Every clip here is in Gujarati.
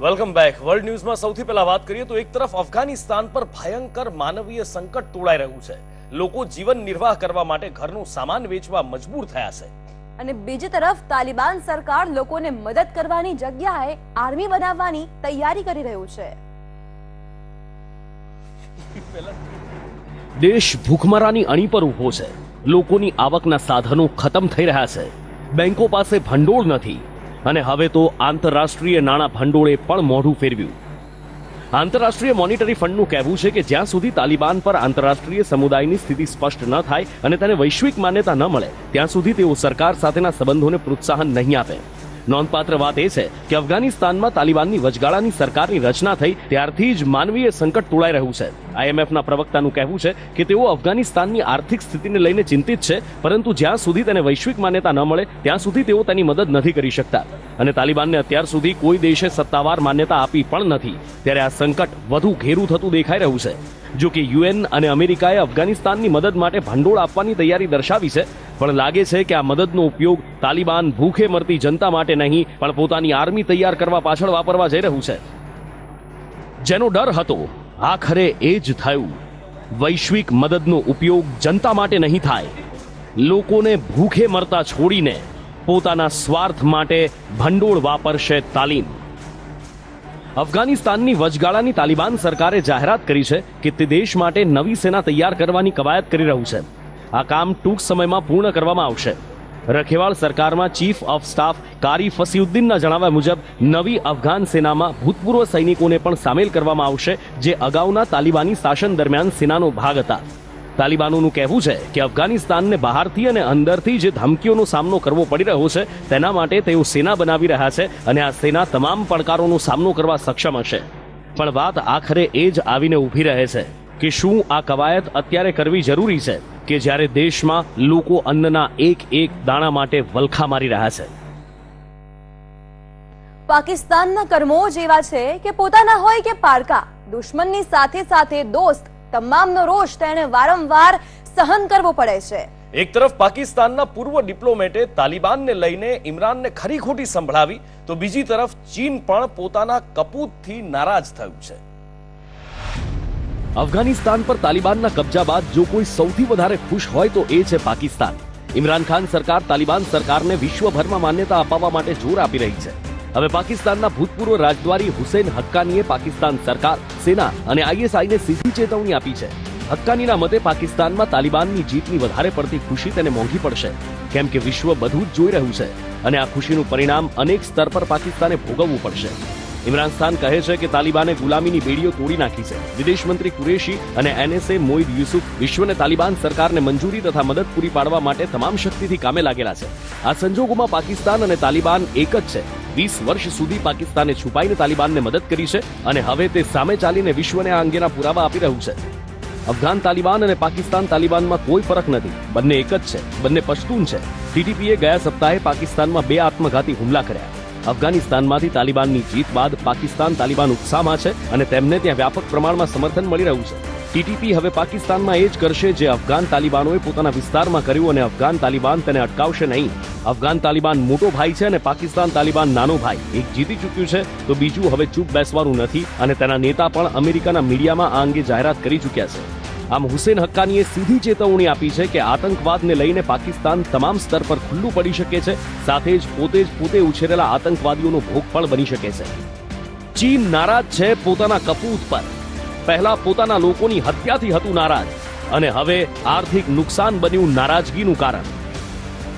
Welcome back. વર્લ્ડ ન્યૂઝમાં સૌથી પહેલા વાત કરીએ તો એક તરફ અફઘાનિસ્તાન પર ભયંકર માનવીય સંકટ તોળાઈ રહ્યું છે. લોકો જીવન નિર્વાહ કરવા માટે ઘરનું સામાન વેચવા મજબૂર થયા છે. અને બીજી તરફ તાલિબાન સરકાર લોકોને મદદ કરવાની જગ્યાએ આર્મી બનાવવાની તૈયારી કરી રહ્યું છે. દેશ ભૂખમરાની અણી પર ઊભો છે. લોકોની આવકના સાધનો ખતમ થઈ રહ્યા છે. બેંકો પાસે ભંડોળ નથી અને હવે તો આંતરરાષ્ટ્રીય નાણાં ભંડોળે પણ મોઢું ફેરવ્યું. આંતરરાષ્ટ્રીય મોનિટરી ફંડનું કહેવું છે કે જ્યાં સુધી તાલિબાન પર આંતરરાષ્ટ્રીય સમુદાયની સ્થિતિ સ્પષ્ટ ન થાય અને તેને વૈશ્વિક માન્યતા ન મળે ત્યાં સુધી તેઓ સરકાર સાથેના સંબંધોને પ્રોત્સાહન નહીં આપે. નોંધપાત્ર વાત એ છે કે અફઘાનિસ્તાનમાં તાલિબાનની વચગાળાની સરકારની રચના થઈ ત્યારથી જ માનવીય સંકટ તોળાઈ રહ્યું છે. આઈએમએફના પ્રવક્તાનું કહેવું છે કે તેઓ અફઘાનિસ્તાનની આર્થિક સ્થિતિને લઈને ચિંતિત છે, પરંતુ જ્યાં સુધી તેને વૈશ્વિક માન્યતા ન મળે ત્યાં સુધી તેઓ તેની મદદ નથી કરી શકતા. અને તાલિબાનને અત્યાર સુધી કોઈ દેશે સત્તાવાર માન્યતા આપી પણ નથી. ત્યારે આ સંકટ વધુ ઘેરું થતું દેખાઈ રહ્યું છે. જો કે યુએન અને અમેરિકાએ અફઘાનિસ્તાનની મદદ માટે ભંડોળ આપવાની તૈયારી દર્શાવી છે, પણ લાગે છે કે આ મદદનો ઉપયોગ તાલિબાન ભૂખે મરતી જનતા માટે નહીં પણ પોતાની આર્મી તૈયાર કરવા પાછળ વાપરવા જઈ રહ્યું છે. જેનો ડર હતો આખરે એ જ થયું. વૈશ્વિક મદદનો ઉપયોગ જનતા માટે નહીં થાય, લોકોને ભૂખે મરતા છોડીને પોતાના સ્વાર્થ માટે ભંડોળ વાપરશે તાલિમ. અફઘાનિસ્તાનની વચગાળાની તાલિબાન સરકારે જાહેરાત કરી છે કે તે દેશ માટે નવી સેના તૈયાર કરવાની કવાયત કરી રહ્યું છે. આ કામ ટૂંક સમયમાં પૂર્ણ કરવામાં આવશે. રખેવાળ સરકારમાં ચીફ ઓફ સ્ટાફ કારી ફસીઉદ્દીનના જણાવ્યા મુજબ નવી અફઘાન સેનામાં ભૂતપૂર્વ સૈનિકોને પણ સામેલ કરવામાં આવશે, જે અગાઉના તાલિબાની શાસન દરમિયાન સેનાનો ભાગ હતા. તાલિબાનોનું કહેવું છે કે અફઘાનિસ્તાનને બહારથી અને અંદરથી જે ધમકીઓનો સામનો કરવો પડી રહ્યો છે તેના માટે તેઓ સેના બનાવી રહ્યા છે અને આ સેના તમામ પડકારોનો સામનો કરવા સક્ષમ હશે. પણ વાત આખરે એ જ આવીને ઊભી રહે છે કે શું આ કવાયત અત્યારે કરવી જરૂરી છે કે જ્યારે દેશમાં લોકો અન્નના એક એક દાણા માટે વલખા મારી રહ્યા છે. પાકિસ્તાનના કર્મો જ એવા છે કે પોતાના હોય કે પારકા, દુશ્મનની સાથે સાથે દોસ્ત, તમામનો રોષ તેણે વારંવાર સહન કરવો પડે છે. એક તરફ પાકિસ્તાનના પૂર્વ ડિપ્લોમેટે તાલિબાનને લઈને ઇમરાનને ખરી ખોટી સંભળાવી તો બીજી તરફ ચીન પણ પોતાના કપૂતથી નારાજ થયું છે. અફઘાનિસ્તાન પર તાલિબાનના કબજા બાદ જો કોઈ સૌથી વધારે ખુશ હોય તો એ છે પાકિસ્તાન. ઇમરાન ખાન સરકાર તાલિબાન સરકારને વિશ્વભરમાં માન્યતા અપાવવા માટે જોર આપી રહી છે. હવે પાકિસ્તાનના ભૂતપૂર્વ રાજદ્વારી હુસૈન હક્કાનીએ પાકિસ્તાન સરકાર, સેના અને આઈએસઆઈને સીધી ચેતવણી આપી છે. હક્કાનીના મતે પાકિસ્તાનમાં તાલિબાનની જીતની વધારે પડતી ખુશી તેને મોંઘી પડશે, કેમ કે વિશ્વ બધું જ જોઈ રહ્યું છે અને આ ખુશીનું પરિણામ અનેક સ્તર પર પાકિસ્તાને ભોગવવું પડશે. ઇમરાન ખાન કહે છે કે તાલિબાને ગુલામીની બેડીઓ તોડી નાખી છે. વિદેશ મંત્રી કુરેશી અને એનએસએ મોઇદ યુસુફ વિશ્વને તાલિબાન સરકારને મંજૂરી તથા મદદ પૂરી પાડવા માટે તમામ શક્તિથી કામે લાગેલા છે. આ સંજોગોમાં પાકિસ્તાન અને તાલિબાન એક જ છે. 20 વર્ષ સુધી પાકિસ્તાને છુપાઈને તાલિબાનને મદદ કરી છે અને હવે તે સામે ચાલીને વિશ્વને આ અંગેના પુરાવા આપી રહ્યું છે. અફઘાન તાલિબાન અને પાકિસ્તાન તાલિબાનમાં કોઈ ફરક નથી. બંને એક જ છે. બંને પશ્તુન છે. ટીટીપીએ ગયા સપ્તાહે પાકિસ્તાનમાં 2 આત્મઘાતી હુમલા કર્યા. અફઘાનિસ્તાનમાંથી તાલિબાનની જીત બાદ પાકિસ્તાન તાલિબાન ઉત્સાહમાં છે અને તેમને ત્યાં વ્યાપક પ્રમાણમાં સમર્થન મળી રહ્યું છે. ટીટીપી હવે પાકિસ્તાનમાં એ જ કરશે જે અફઘાન તાલિબાનોએ પોતાના વિસ્તારમાં કર્યું અને અફઘાન તાલિબાન તેને અટકાવશે નહીં. અફઘાન તાલિબાન મોટો ભાઈ છે અને પાકિસ્તાન તાલિબાન નાનો ભાઈ. એક જીતી ચૂક્યું છે તો બીજું હવે ચૂપ બેસવાનું નથી અને તેના નેતા પણ અમેરિકાના મીડિયામાં આ અંગે જાહેરાત કરી ચૂક્યા છે. આમ હુસૈન હક્કાનીએ સીધી ચેતવણી આપી છે કે આતંકવાદને લઈને પાકિસ્તાન તમામ સ્તર પર ખુલ્લું પડી શકે છે, સાથે જ પોતે ઉછેરેલા આતંકવાદીઓનો ભોગ પણ બની શકે છે. ચીન નારાજ છે પોતાના કપૂત પર. પહેલા પોતાના લોકોની હત્યાથી હતું નારાજ અને હવે આર્થિક નુકસાન બન્યું નારાજગીનું કારણ.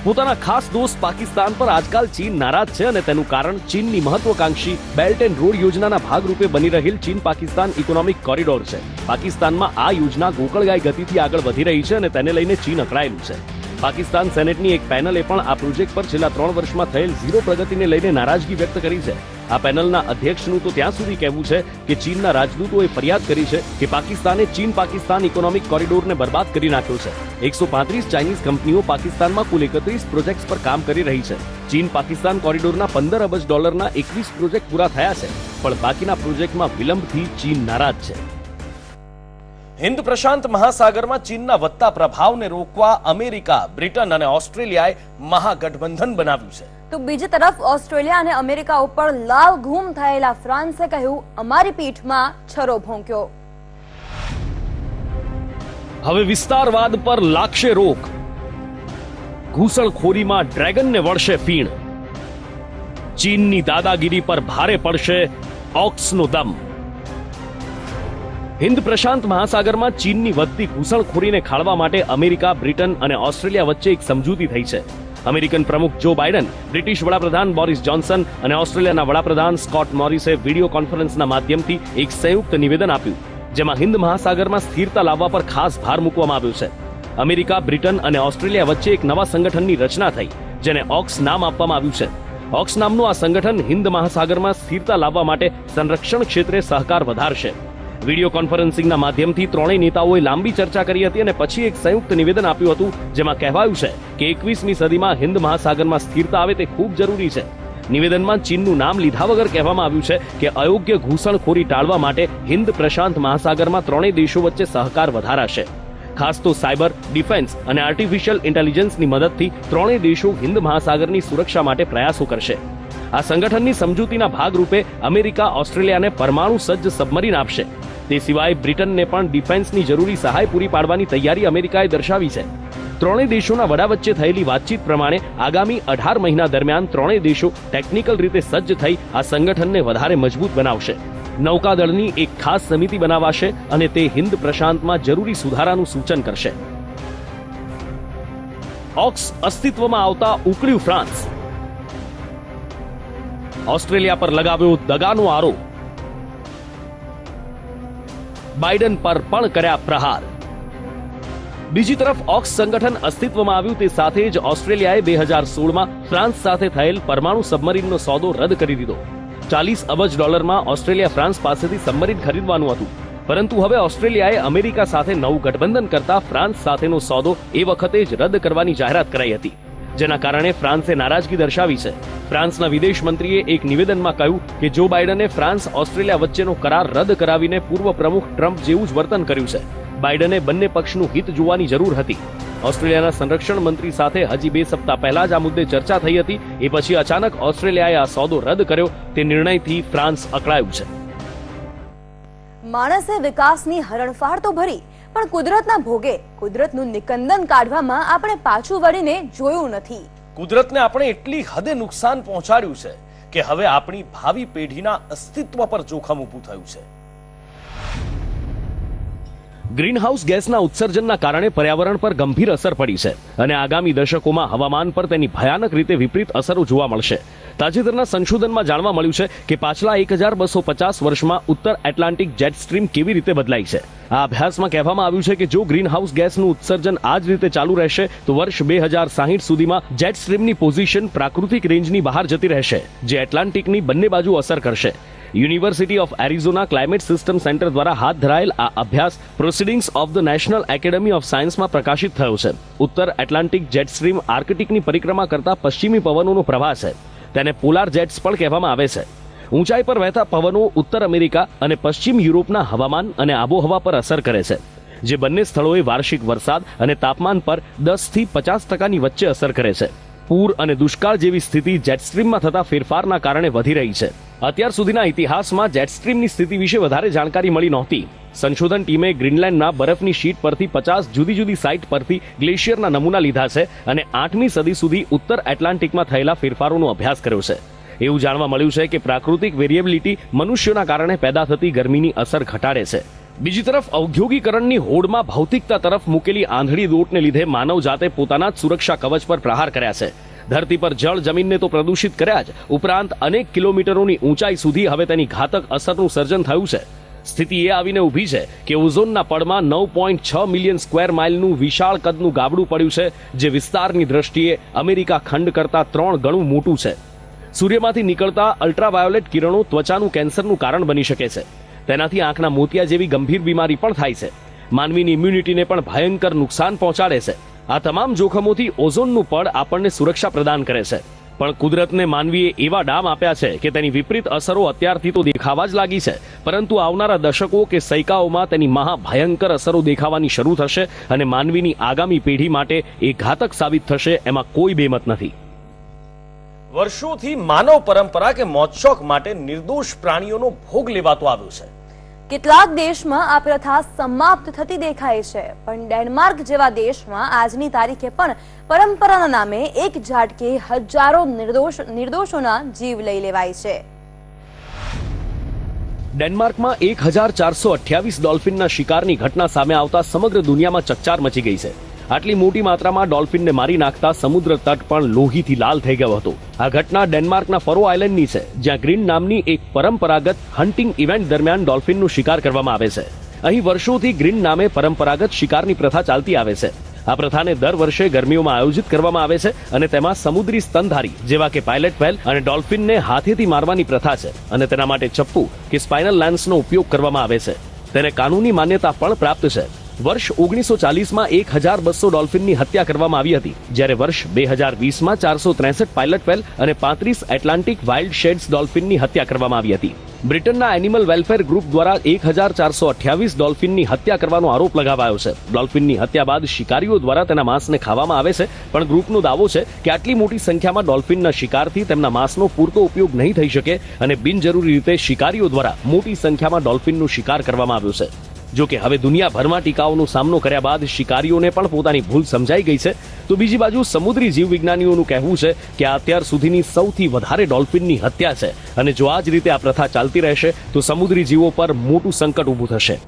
પોતાના ખાસ દોસ્ત પાકિસ્તાન પર આજકાલ ચીન નારાજ છે અને તેનું કારણ ચીનની મહત્વકાંક્ષી બેલ્ટ એન્ડ રોડ યોજનાના ભાગરૂપે બની રહેલ ચીન પાકિસ્તાન ઇકોનોમિક કોરિડોર છે. પાકિસ્તાનમાં આ યોજના ગોકળગાય ગતિથી આગળ વધી રહી છે અને તેને લઈને ચીન અકળાયેલું છે. પાકિસ્તાન સેનેટની એક પેનલે પણ આ પ્રોજેક્ટ પર છેલ્લા 3 વર્ષમાં થયેલ ઝીરો પ્રગતિને લઈને નારાજગી વ્યક્ત કરી છે. આ પેનલના અધ્યક્ષનું તો ત્યાં સુધી કહેવું છે કે ચીનના રાજદૂતોએ ફરિયાદ કરી છે કે પાકિસ્તાને ચીન પાકિસ્તાન ઇકોનોમિક કોરિડોરને બરબાદ કરી નાખ્યો છે. 135 ચાઇનીઝ કંપનીઓ પાકિસ્તાનમાં કુલ 31 પ્રોજેક્ટ્સ પર કામ કરી રહી છે. ચીન પાકિસ્તાન કોરિડોરના $15 અબજ 21 પ્રોજેક્ટ પૂરા થયા છે, પણ બાકીના પ્રોજેક્ટમાં વિલંબથી ચીન નારાજ છે. હિન્દ પ્રશાંત મહાસાગરમાં ચીનના વધતા પ્રભાવને રોકવા અમેરિકા, બ્રિટન અને ઓસ્ટ્રેલિયાએ મહાગઠબંધન બનાવ્યું છે. તો બીજી તરફ ઓસ્ટ્રેલિયા અને અમેરિકા ઉપર લાલ ઘૂમ થયેલા ફ્રાન્સે કહ્યું, અમારી પીઠમાં છરો ભોંક્યો. હવે વિસ્તારવાદ પર લાગશે રોક. ઘૂસણખોરીમાં ડ્રેગનને વળશે ફીણ. ચીનની દાદાગીરી પર ભારે પડશે ઓક્સનો દમ. હિન્દ પ્રશાંત મહાસાગરમાં ચીનની વધતી ઘૂસણખોરીને ખાળવા માટે અમેરિકા, બ્રિટન અને ઓસ્ટ્રેલિયા વચ્ચે એક સમજૂતી થઈ છે. અમેરિકન પ્રમુખ જો બાઇડન, બ્રિટિશ વડાપ્રધાન બોરિસ જોન્સન અને ઓસ્ટ્રેલિયાના વડાપ્રધાન સ્કોટ મોરિસે વિડીયો કોન્ફરન્સના માધ્યમથી એક સંયુક્ત નિવેદન આપ્યું, જેમાં હિન્દ મહાસાગરમાં સ્થિરતા લાવવા પર ખાસ ભાર મૂકવામાં આવ્યો છે. અમેરિકા, બ્રિટન અને ઓસ્ટ્રેલિયા વચ્ચે એક નવા સંગઠનની રચના થઈ, જેને ઓક્સ નામ આપવામાં આવ્યું છે. ઓક્સ નામનું આ સંગઠન હિન્દ મહાસાગરમાં સ્થિરતા લાવવા માટે સંરક્ષણ ક્ષેત્રે સહકાર વધારશે. વિડીયો કોન્ફરન્સિંગના માધ્યમથી ત્રણેય નેતાઓએ લાંબી ચર્ચા કરી હતી અને પછી એક સંયુક્ત નિવેદન આપ્યું હતું, જેમાં કહેવાયું છે કે 21મી સદીમાં હિન્દ મહાસાગરમાં સ્થિરતા આવે તે ખૂબ જરૂરી છે. નિવેદનમાં ચીનનું નામ લીધા વગર કહેવામાં આવ્યું છે કે અયોગ્ય ઘૂસણખોરી ટાળવા માટે હિન્દ પ્રશાંત મહાસાગરમાં ત્રણેય દેશો વચ્ચે સહકાર વધારાશે. ખાસ તો સાયબર, ડિફેન્સ અને આર્ટિફિશિયલ ઇન્ટેલિજન્સની મદદથી ત્રણેય દેશો હિન્દ મહાસાગરની સુરક્ષા માટે પ્રયાસો કરશે. આ સંગઠનની સમજૂતીના ભાગરૂપે અમેરિકા ઓસ્ટ્રેલિયાને પરમાણુ સજ્જ સબમરીન આપશે. તે સિવાય બ્રિટનને પણ ડિફેન્સની જરૂરી સહાય પૂરી પાડવાની તૈયારી અમેરિકાએ દર્શાવી છે. ત્રણેય દેશોના વડા વચ્ચે થયેલી વાતચીત પ્રમાણે આગામી 18 મહિના દરમિયાન ત્રણેય દેશો ટેકનિકલ રીતે સજ્જ થઈ આ સંગઠનને વધારે મજબૂત બનાવશે. નૌકાદળની એક ખાસ સમિતિ બનાવાશે અને તે હિન્દ પ્રશાંતમાં જરૂરી સુધારાનું સૂચન કરશે. ઓક્સ અસ્તિત્વમાં આવતા ઉકળ્યું ફ્રાન્સ. ઓસ્ટ્રેલિયા પર લગાવ્યો દગાનો આરોપ. બાઇડન પર પણ કર્યા પ્રહાર. બીજી તરફ ઓક્સ સંગઠન અસ્તિત્વમાં આવ્યું તે સાથે જ ઓસ્ટ્રેલિયાએ 2016માં ફ્રાન્સ સાથે થયેલ પરમાણુ સબમરીનનો સોદો રદ કરી દીધો. $40 અબજ ઓસ્ટ્રેલિયા ફ્રાન્સ પાસેથી સબમરીન ખરીદવાનું હતું, પરંતુ હવે ઓસ્ટ્રેલિયાએ અમેરિકા સાથે નવું ગઠબંધન કરતા ફ્રાન્સ સાથેનો સોદો એ વખતે જ રદ કરવાની જાહેરાત કરાઈ હતી, જેના કારણે ફ્રાન્સે નારાજગી દર્શાવી છે. ફ્રાન્સના વિદેશ મંત્રીએ એક નિવેદનમાં કહ્યું કે જો બાઇડને ફ્રાન્સ ઓસ્ટ્રેલિયા વચ્ચેનો કરાર રદ કરાવીને પૂર્વ પ્રમુખ ટ્રમ્પ જેવું જ વર્તન કર્યું છે. બાઇડને બંને પક્ષનું હિત જોવાની જરૂર હતી. ઓસ્ટ્રેલિયાના સંરક્ષણ મંત્રી સાથે હજી 2 સપ્તાહ પહેલા જ આ મુદ્દે ચર્ચા થઈ હતી. એ પછી અચાનક ઓસ્ટ્રેલિયાએ આ સોદો રદ કર્યો. તે નિર્ણયથી ફ્રાન્સ અકળાયું છે. માણસે વિકાસની હરણફાળ તો ભરી, પણ કુદરતના ભોગે કુદરતનું નિકંદન કાઢવામાં આપણે પાછું વળીને જોયું નથી. કુદરતને આપણે એટલી હદે નુકસાન પહોંચાડ્યું છે કે હવે આપણી ભાવિ પેઢીના અસ્તિત્વ પર જોખમ ઊભું થયું છે. ગ્રીનહાઉસ ગેસના ઉત્સર્જનના કારણે પર્યાવરણ પર ગંભીર અસર પડી છે અને આગામી દશકોમાં હવામાન પર તેની ભયાનક રીતે વિપરીત અસરો જોવા મળશે. તાજેતરના સંશોધનમાં જાણવા મળ્યું છે કે પાછલા 1250 વર્ષમાં ઉત્તર એટલાન્ટિક જેટ સ્ટ્રીમ કેવી રીતે બદલાઈ છે. આ અભ્યાસમાં કહેવામાં આવ્યું છે કે જો ગ્રીનહાઉસ ગેસનું ઉત્સર્જન આ જ રીતે ચાલુ રહેશે તો વર્ષ 2060 સુધીમાં જેટ સ્ટ્રીમની પોઝિશન પ્રાકૃતિક રેન્જની બહાર જતી રહેશે, જે એટલાન્ટિકની બંને બાજુ અસર કરશે. University of Arizona climate system centre દ્વારા હાથ ધરાયેલ આ અભ્યાસ proceedings of the national academy of સાયન્સમાં પ્રકાશિત થયો છે. ઉત્તર એટલાન્ટિક જેટ સ્ટ્રીમ આર્કટિકની પરિક્રમા કરતા પશ્ચિમી પવનોનો પ્રવાહ છે. તેને પોલાર જેટ્સ પણ કહેવામાં આવે છે. ઊંચાઈ પર વહેતા પવનો ઉત્તર અમેરિકા અને પશ્ચિમ યુરોપના હવામાન અને આબોહવા પર અસર કરે છે, જે બંને સ્થળોએ વાર્ષિક વરસાદ અને તાપમાન પર 10 થી 50% વચ્ચે અસર કરે છે. પૂર અને દુષ્કાળ જેવી સ્થિતિ જેટ સ્ટ્રીમમાં થતા ફેરફારના કારણે વધી રહી છે. અત્યાર સુધીના ઇતિહાસમાં જેટ સ્ટ્રીમની સ્થિતિ વિશે વધારે જાણકારી મળી નહોતી. સંશોધન ટીમે ગ્રીનલેન્ડના બરફની શીટ પરથી 50 જુદી જુદી સાઇટ પરથી ગ્લેશિયરના નમૂના લીધા છે અને 8મી સદી સુધી ઉત્તર એટલાન્ટિકમાં થયેલા ફેરફારોનો અભ્યાસ કર્યો છે. એવું જાણવા મળ્યું છે કે પ્રાકૃતિક વેરિયેબિલિટી મનુષ્યોના કારણે પેદા થતી ગરમીની અસર ઘટાડે છે. બીજી તરફ ઔદ્યોગિકરણની હોડમાં ભૌતિકતા તરફ મૂકેલી આંધળી દોટને લીધે માનવ જાતે પોતાના જ સુરક્ષા કવચ પર પ્રહાર કર્યા છે. ધરતી પર જળ જમીનને તો પ્રદૂષિત કર્યા જ, ઉપરાંત અનેક કિલોમીટરોની ઊંચાઈ સુધી હવે તેની ઘાતક અસરનું સર્જન થયું છે. સ્થિતિ એ આવીને ઊભી છે કે ઓઝોનના પડમાં 9.6 મિલિયન સ્ક્વેર માઇલનું વિશાળ કદનું ગાબડું પડ્યું છે, જે વિસ્તારની દ્રષ્ટિએ અમેરિકા ખંડ કરતાં 3 ગણું મોટું છે. સૂર્યમાંથી નીકળતા અલ્ટ્રાવાયોલેટ કિરણો ત્વચાનું કેન્સરનું કારણ બની શકે છે. તેનાથી આંખના મોતિયા જેવી ગંભીર બીમારી પણ થાય છે. માનવીની ઇમ્યુનિટીને પણ ભયંકર નુકસાન પહોંચાડે છે. આ તમામ જોખમોથી ઓઝોનનું પડ આપણને સુરક્ષા પ્રદાન કરે છે. પણ કુદરતને માનવીએ એવા ડામ આપ્યા છે કે તેની વિપરીત અસરો અત્યારથી તો દેખાવા જ લાગી છે, પરંતુ આવનારા દશકો કે સૈકાઓમાં તેની મહાભયંકર અસરો દેખાવાની શરૂ થશે અને માનવીની આગામી પેઢી માટે એ ઘાતક સાબિત થશે, એમાં કોઈ બેમત નથી. વર્ષોથી માનવ પરંપરા કે મોજશોખ માટે નિર્દોષ પ્રાણીઓનો ભોગ લેવાતો આવ્યો છે. કેટલાક દેશમાં આ પ્રથા સમાપ્ત થતી દેખાય છે, પણ ડેનમાર્ક જેવા દેશમાં આજની તારીખે પણ પરંપરાના નામે એક ઝાટકે હજારો નિર્દોષોના જીવ લઈ લેવાય છે. ડેનમાર્કમાં 1428 ડોલ્ફિનના શિકારની ઘટના સામે આવતા સમગ્ર દુનિયામાં ચકચાર મચી ગઈ છે. આટલી મોટી માત્રામાં ડોલ્ફિનને મારી નાખતા સમુદ્ર તટ પણ લોહીથી લાલ થઈ ગયો હતો. આ ઘટના ડેનમાર્કના ફરો આઇલેન્ડની છે, જ્યાં ગ્રીન નામની એક પરંપરાગત હન્ટિંગ ઇવેન્ટ દરમિયાન ડોલ્ફિનનું શિકાર કરવામાં આવે છે. અહીં વર્ષોથી ગ્રીન નામે પરંપરાગત શિકારની પ્રથા ચાલતી આવે છે. આ પ્રથાને દર વર્ષે ગરમીઓમાં આયોજિત કરવામાં આવે છે અને તેમાં સમુદ્રી સ્તનધારી જેવા કે પાયલેટ વ્હેલ અને ડોલ્ફિનને હાથેથી મારવાની પ્રથા છે અને તેના માટે ચપ્પુ કે સ્પાઇનલ લેન્સનો ઉપયોગ કરવામાં આવે છે. તેને કાનૂની માન્યતા પણ પ્રાપ્ત છે. વર્ષ 1940માં 1200 ડોલ્ફિનની હત્યા કરવામાં આવી હતી, જ્યારે વર્ષ 2020માં 463 પાયલટ વ્હેલ અને 35 એટલાન્ટિક વાઇલ્ડ શેડ્સ ડોલ્ફિનની હત્યા કરવામાં આવી હતી. બ્રિટનના એનિમલ વેલફેર ગ્રુપ દ્વારા 1428 ડોલ્ફિનની હત્યા કરવાનો આરોપ લગાવાયો છે. ડોલ્ફિનની હત્યા બાદ શિકારીઓ દ્વારા તેના માંસને ખાવામાં આવે છે, પણ ગ્રુપનો દાવો છે કે આટલી મોટી સંખ્યામાં ડોલ્ફિનના શિકારથી તેમના માંસનો પૂરતો ઉપયોગ નહીં થઈ શકે અને બિનજરૂરી રીતે શિકારીઓ દ્વારા મોટી સંખ્યામાં ડોલ્ફિનનો શિકાર કરવામાં આવ્યો છે. જો કે હવે દુનિયાભરમાં ટીકાઓનો સામનો કર્યા બાદ શિકારીઓને પણ પોતાની ભૂલ સમજાઈ ગઈ છે, તો બીજી બાજુ સમુદ્રી જીવવિજ્ઞાનીઓનું કહેવું છે કે આ અત્યાર સુધીની સૌથી વધારે ડોલ્ફિનની હત્યા છે અને જો આ જ રીતે આ પ્રથા ચાલતી રહેશે તો સમુદ્રી જીવો પર મોટું સંકટ ઊભું થશે.